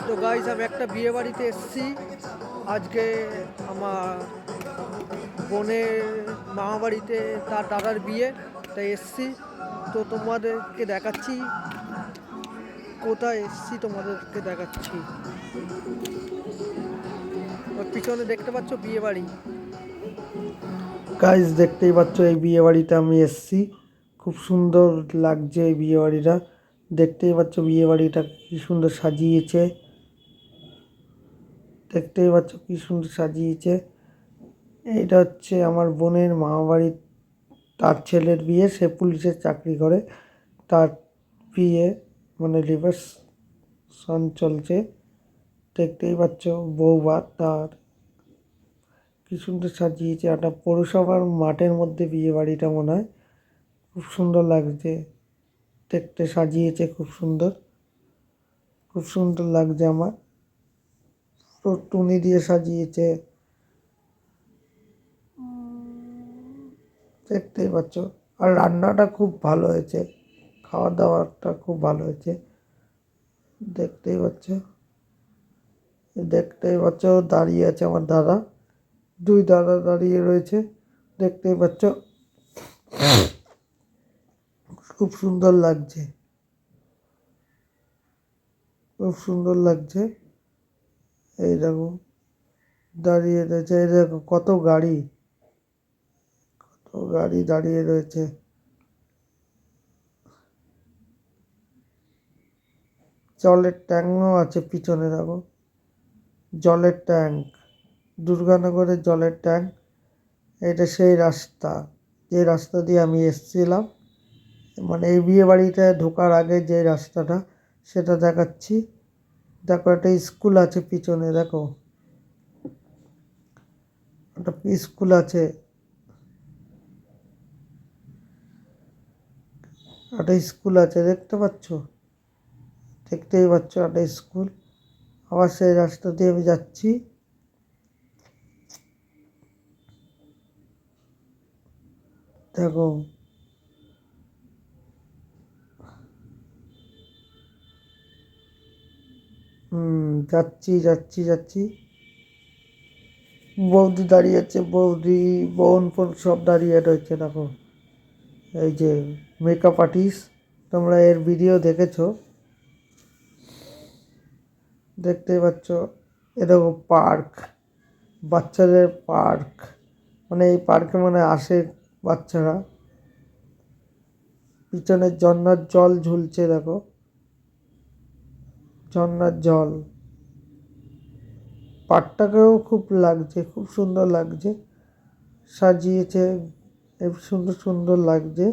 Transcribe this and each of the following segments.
তো গাইজ আমি একটা বিয়ে বাড়িতে এসেছি আজকে। আমার বোনের মামা বাড়িতে তার দাদার বিয়ে, তাই এসেছি। তো তোমাদেরকে দেখাচ্ছি কোথায় এসেছি, তোমাদেরকে দেখাচ্ছি। পিছনে দেখতে পাচ্ছ বিয়ে বাড়ি। গাইজ দেখতেই পাচ্ছ এই বিয়ে বাড়িতে আমি এসেছি। খুব সুন্দর লাগছে এই বিয়ে বাড়িটা। দেখতেই পাচ্ছ বিয়ে বাড়িটা কি সুন্দর সাজিয়েছে। দেখতেই পাচ্ছ কি সুন্দর সাজিয়েছে। এইটা হচ্ছে আমার বোনের মামা বাড়ির, তার ছেলের বিয়ে। সে পুলিশের চাকরি করে। তার বিয়ে মানে রিসেপশন চলছে। দেখতেই পাচ্ছ বৌভাত তার কি সুন্দর সাজিয়েছে। একটা পৌরসভার মাঠের মধ্যে বিয়ে বাড়িটা মনে হয়। খুব সুন্দর লাগছে দেখতে, সাজিয়েছে খুব সুন্দর। খুব সুন্দর লাগছে আমার। টুনি দিয়ে সাজিয়েছে, দেখতেই পাচ্ছ। আর রান্নাটা খুব ভালো হয়েছে, খাওয়া দাওয়াটা খুব ভালো হয়েছে। দেখতেই পাচ্ছ, দেখতেই পাচ্ছ দাঁড়িয়ে আছে আমার দাদা। দুই দাদা দাঁড়িয়ে রয়েছে, দেখতেই পাচ্ছ। খুব সুন্দর লাগছে, খুব সুন্দর লাগছে। এই দেখো দাঁড়িয়ে রয়েছে, এই দেখো কত গাড়ি, কত গাড়ি দাঁড়িয়ে রয়েছে। জলের ট্যাঙ্কও আছে পিছনে, দেখো জলের ট্যাঙ্ক, দুর্গানগরের জলের ট্যাঙ্ক। এটা সেই রাস্তা, যে রাস্তা দিয়ে আমি এসেছিলাম, মানে এই বিয়ে বাড়িটা ঢোকার আগে যে রাস্তাটা, সেটা দেখাচ্ছি। দেখো একটা স্কুল আছে পিছনে, দেখো একটা স্কুল আছে, একটা স্কুল আছে দেখতে পাচ্ছ, দেখতেই পাচ্ছ একটা স্কুল। আবার সেই রাস্তা দিয়ে আমি যাচ্ছি। দেখো যাচ্ছি যাচ্ছি যাচ্ছি। বৌদি দাঁড়িয়ে আছে, বৌদি বোন ফোন সব দাঁড়িয়ে রয়েছে। দেখো এই যে মেকআপ আর্টিস্ট, তোমরা এর ভিডিও দেখেছো, দেখতেই পাচ্ছ। এ দেখো পার্ক, বাচ্চাদের পার্ক, মানে এই পার্কে মানে আসে বাচ্চারা। পিছনে ঝর্ণার জল ঝুলছে, দেখো ঝর্ণার জল। পার্কটাকেও খুব লাগছে, খুব সুন্দর লাগছে, সাজিয়েছে সুন্দর সুন্দর লাগছে।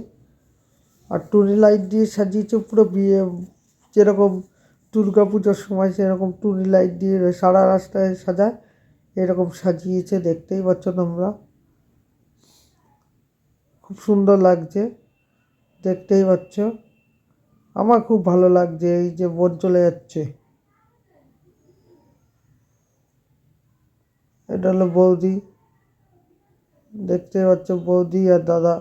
আর টুনি লাইট দিয়ে সাজিয়েছে পুরো বিয়ে, যেরকম দুর্গা পুজোর সময় সেরকম টুনি লাইট দিয়ে সারা রাস্তায় সাজায়, এরকম সাজিয়েছে। দেখতেই পাচ্ছ তোমরা, খুব সুন্দর লাগছে, দেখতেই পাচ্ছ। আমার খুব ভালো লাগছে। এই যে বোন চলে যাচ্ছে, এটা হলো বৌদি, দেখতেই পাচ্ছ বৌদি আর দাদা।